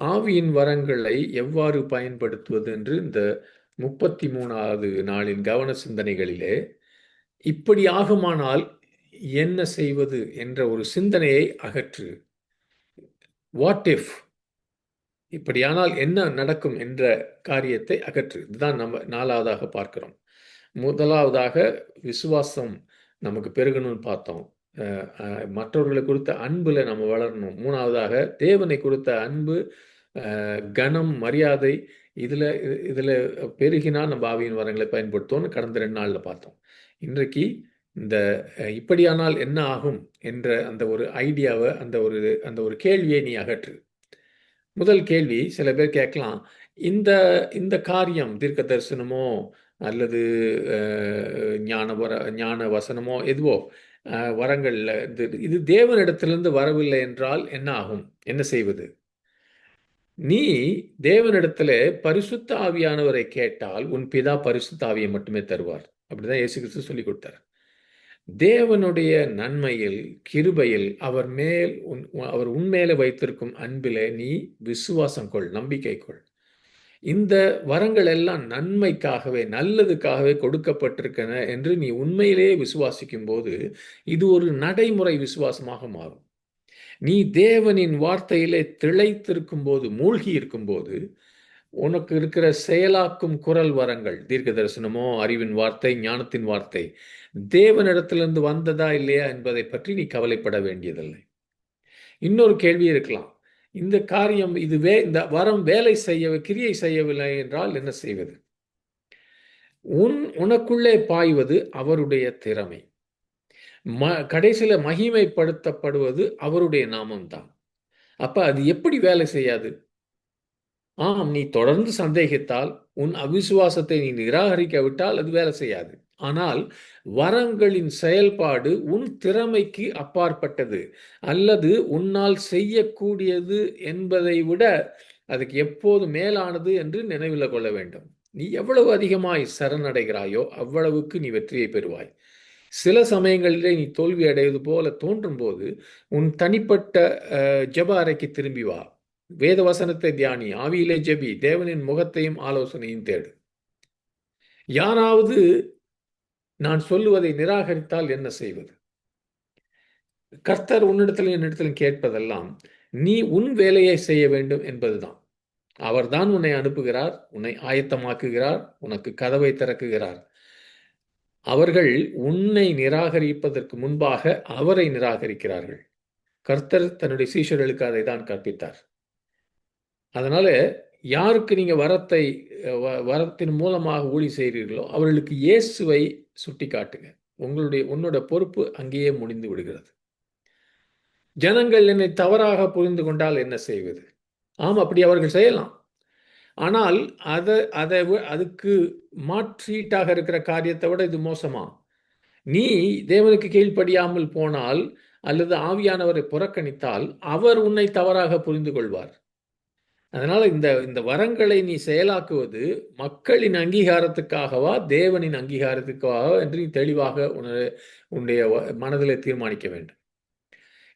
ஆவியின் வரங்களை எவ்வாறு பயன்படுத்துவது என்று இந்த 33வது நாளின் கவன சிந்தனைகளிலே இப்படி ஆகுமானால் என்ன செய்வது என்ற ஒரு சிந்தனையை அகற்று. வாட் இஃப், இப்படியானால் என்ன நடக்கும் என்ற காரியத்தை அகற்று. இதுதான் நம்ம நாலாவதாக பார்க்கிறோம். முதலாவதாக விசுவாசம் நமக்கு பெருகணும்னு பார்த்தோம். மற்றவர்களை குறித்த அன்புல நம்ம வளரணும். மூணாவதாக தேவனை குறித்த அன்பு, கனம், மரியாதை இதுல இதுல பெருகினா நம்ம ஆவியின் வரங்களை பயன்படுத்தோம்னு கடந்த 2 நாள்ல பார்த்தோம். இன்றைக்கு இந்த இப்படியானால் என்ன ஆகும் என்ற அந்த ஒரு ஐடியாவை, அந்த ஒரு கேள்வியை நீ அகற்று. முதல் கேள்வி சில பேர் கேட்கலாம், இந்த இந்த காரியம் தீர்க்க தரிசனமோ அல்லது ஞான வசனமோ எதுவோ வரங்கள்ல இது தேவனிடத்திலிருந்து வரவில்லை என்றால் என்ன ஆகும், என்ன செய்வது? நீ தேவனிடத்துல பரிசுத்த ஆவியானவரை கேட்டால் உன் பிதா பரிசுத்த ஆவியை மட்டுமே தருவார். அப்படிதான் இயேசு கிறிஸ்து சொல்லி கொடுத்தார். தேவனுடைய நன்மையில், கிருபையில் அவர் உன்மேல வைத்திருக்கும் அன்பிலே நீ விசுவாசம் கொள், நம்பிக்கை கொள். இந்த வரங்கள் எல்லாம் நன்மைக்காகவே, நல்லதுக்காகவே கொடுக்கப்பட்டிருக்கின்றன என்று நீ உண்மையிலேயே விசுவாசிக்கும் போது இது ஒரு நடைமுறை விசுவாசமாக மாறும். நீ தேவனின் வார்த்தையிலே திளைத்திருக்கும் போது, மூழ்கி இருக்கும் போது, உனக்கு இருக்கிற செயலாக்கும் குரல் வரங்கள், தீர்க்க தரிசனமோ, அறிவின் வார்த்தை, ஞானத்தின் வார்த்தை, தேவனிடத்திலிருந்து வந்ததா இல்லையா என்பதை பற்றி நீ கவலைப்பட வேண்டியதில்லை. இன்னொரு கேள்வி இருக்கலாம், இந்த காரியம் இந்த வரம் வேலை கிரியை செய்யவில்லை என்றால் என்ன செய்வது? உனக்குள்ளே பாய்வது அவருடைய திறமை, கடைசியில மகிமைப்படுத்தப்படுவது அவருடைய நாமம்தான். அப்ப அது எப்படி வேலை செய்யாது? நீ தொடர்ந்து சந்தேகித்தால், உன் அவிசுவாசத்தை நீ நிராகரிக்காவிட்டால் அது வேலை செய்யாது. ஆனால் வரங்களின் செயல்பாடு உன் திறமைக்கு அப்பாற்பட்டது அல்லது உன்னால் செய்யக்கூடியது என்பதை விட அதுக்கு எப்போது மேலானது என்று நினைவில் கொள்ள வேண்டும். நீ எவ்வளவு அதிகமாய் சரணடைகிறாயோ அவ்வளவுக்கு நீ வெற்றியை பெறுவாய். சில சமயங்களிலே நீ தோல்வி அடைவது போல தோன்றும் போது உன் தனிப்பட்ட ஜெப அறைக்கு திரும்பி வா. வேத வசனத்தை தியானி, ஆவியிலே ஜெபி, தேவனின் முகத்தையும் ஆலோசனையும் தேடு. யாராவது நான் சொல்லுவதை நிராகரித்தால் என்ன செய்வது? கர்த்தர் உன்னிடத்திலும் என்னிடத்திலும் கேட்பதெல்லாம் நீ உன் வேலையை செய்ய வேண்டும் என்பதுதான். அவர்தான் உன்னை அனுப்புகிறார், உன்னை ஆயத்தமாக்குகிறார், உனக்கு கதவை திறக்குகிறார். அவர்கள் உன்னை நிராகரிப்பதற்கு முன்பாக அவரை நிராகரிக்கிறார்கள். கர்த்தர் தன்னுடைய சீஷர்களுக்கு அதை தான் கற்பித்தார். அதனால யாருக்கு நீங்க வரத்தின் மூலமாக ஊழி செய்கிறீர்களோ அவர்களுக்கு இயேசுவை சுட்டி காட்டுங்க. உன்னோட பொறுப்பு அங்கேயே முடிந்து விடுகிறது. ஜனங்கள் என்னை தவறாக புரிந்து கொண்டால் என்ன செய்வது? அப்படி அவர்கள் செய்யலாம். ஆனால் அதுக்கு மாற்றீட்டாக இருக்கிற காரியத்தை விட இது மோசமா? நீ தேவனுக்கு கீழ்ப்படியாமல் போனால் அல்லது ஆவியானவரை புறக்கணித்தால் அவர் உன்னை தவறாக புரிந்து கொள்வார். அதனால இந்த வரங்களை நீ செயலாக்குவது மக்களின் அங்கீகாரத்துக்காகவா, தேவனின் அங்கீகாரத்துக்காகவா என்று நீ தெளிவாக உன்னுடைய மனதில் தீர்மானிக்க வேண்டும்.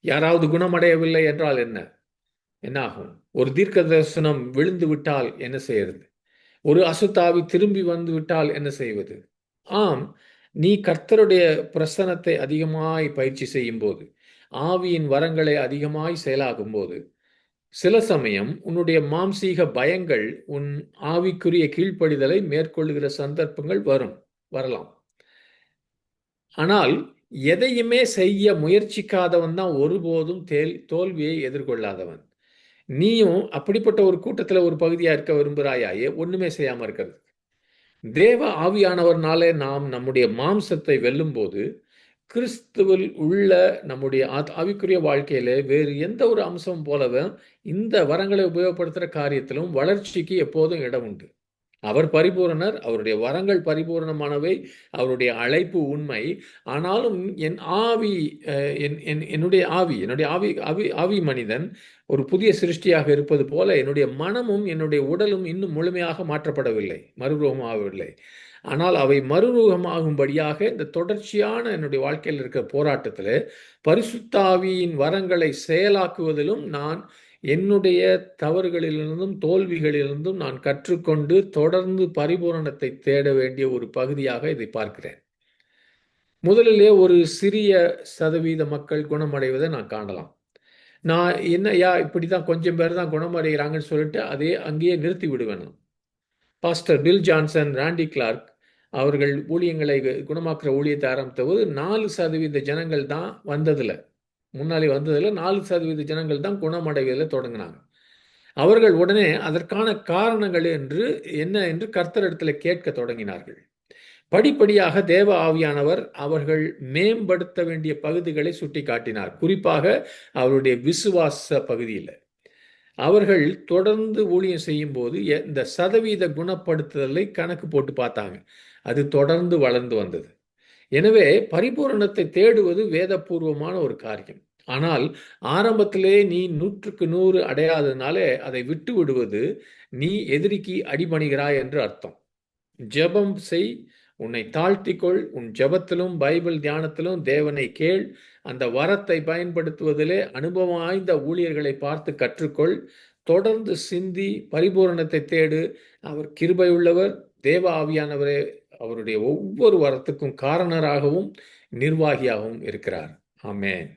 யாராவது குணமடையவில்லை என்றால் என்ன ஆகும்? ஒரு தீர்க்க தரிசனம் விழுந்து விட்டால் என்ன செய்யறது? ஒரு அசுத்தாவி திரும்பி வந்து விட்டால் என்ன செய்வது? நீ கர்த்தருடைய பிரசனத்தை அதிகமாய் பயிற்சி செய்யும் போது, ஆவியின் வரங்களை அதிகமாய் செயலாகும் போது, சில சமயம் உன்னுடைய மாம்சீக பயங்கள் உன் ஆவிக்குரிய கீழ்ப்படிதலை மேற்கொள்ளுகிற சந்தர்ப்பங்கள் வரலாம். ஆனால் எதையுமே செய்ய முயற்சிக்காதவன் தான் ஒருபோதும் தோல்வியை எதிர்கொள்ளாதவன். நீயும் அப்படிப்பட்ட ஒரு கூட்டத்தில் ஒரு பகுதியா இருக்க விரும்புகிறாயே, ஒண்ணுமே செய்யாம இருக்கிறது. தேவ ஆவியானவர்னாலே நாம் நம்முடைய மாம்சத்தை வெல்லும் போது கிறிஸ்துவில் உள்ள நம்முடைய ஆவிக்குரிய வாழ்க்கையில வேறு எந்த ஒரு அம்சம் போலவே இந்த வரங்களை உபயோகப்படுத்துகிற காரியத்திலும் வளர்ச்சிக்கு எப்போதும் இடம் உண்டு. அவர் பரிபூரணர், அவருடைய வரங்கள் பரிபூரணமானவை, அவருடைய அழைப்பு உண்மை. ஆனாலும் என்னுடைய ஆவி மனிதன் ஒரு புதிய சிருஷ்டியாக இருப்பது போல என்னுடைய மனமும் என்னுடைய உடலும் இன்னும் முழுமையாக மாற்றப்படவில்லை, மறுரூபமாகவில்லை. ஆனால் அவை மறுரூபமாகும்படியாக இந்த தொடர்ச்சியான என்னுடைய வாழ்க்கையில் இருக்கிற போராட்டத்தில் பரிசுத்த ஆவியின் வரங்களை செயலாக்குவதிலும் நான் என்னுடைய தவறுகளிலிருந்தும் தோல்விகளிலிருந்தும் நான் கற்றுக்கொண்டு தொடர்ந்து பரிபூரணத்தை தேட வேண்டிய ஒரு பகுதியாக இதை பார்க்கிறேன். முதலிலே ஒரு சிறிய சதவீத மக்கள் குணமடைவதை நான் காணலாம். நான் என்னய்யா இப்படி தான் கொஞ்சம் பேர் தான் குணமடைகிறாங்கன்னு சொல்லிட்டு அதே அங்கேயே நிறுத்தி விடுவேன் நான். பாஸ்டர் பில் ஜான்சன், ராண்டி கிளார்க் அவர்கள் ஊழியங்களை குணமாக்குற ஊழியத்தை ஆரம்பித்தபோது 4% ஜனங்கள் தான் வந்ததில்ல. முன்னாடி வந்ததில்ல 4% ஜனங்கள் தான் குணமடைவதில் தொடங்கினாங்க. அவர்கள் உடனே அதற்கான காரணங்கள் என்ன என்று கர்த்தரிடத்தில் கேட்க தொடங்கினார்கள். படிப்படியாக தேவ ஆவியானவர் அவர்கள் மேம்படுத்த வேண்டிய பகுதிகளை சுட்டிக்காட்டினார். குறிப்பாக அவருடைய விசுவாச பகுதியில். அவர்கள் தொடர்ந்து ஊழியம் செய்யும்போது இந்த சதவீத குணப்படுத்துதலை கணக்கு போட்டு பார்த்தாங்க. அது தொடர்ந்து வளர்ந்து வந்தது. எனவே பரிபூரணத்தை தேடுவது வேதபூர்வமான ஒரு காரியம். ஆனால் ஆரம்பத்திலே நீ 100க்கு 100 அடையாததுனாலே அதை விட்டு விடுவது நீ எதிரிக்கு அடிபணிகிறாய் என்று அர்த்தம். ஜெபம் செய், உன்னை தாழ்த்திக்கொள், உன் ஜெபத்திலும் பைபிள் தியானத்திலும் தேவனை கேள், அந்த வரத்தை பயன்படுத்துவதிலே அனுபவம் வாய்ந்த ஊழியர்களை பார்த்து கற்றுக்கொள், தொடர்ந்து சிந்தி பரிபூரணத்தை தேடு. அவர் கிருபை உள்ளவர், தேவ ஆவியானவரே அவருடைய ஒவ்வொரு வரத்துக்கும் காரணராகவும் நிர்வாகியாகவும் இருக்கிறார். ஆமென்.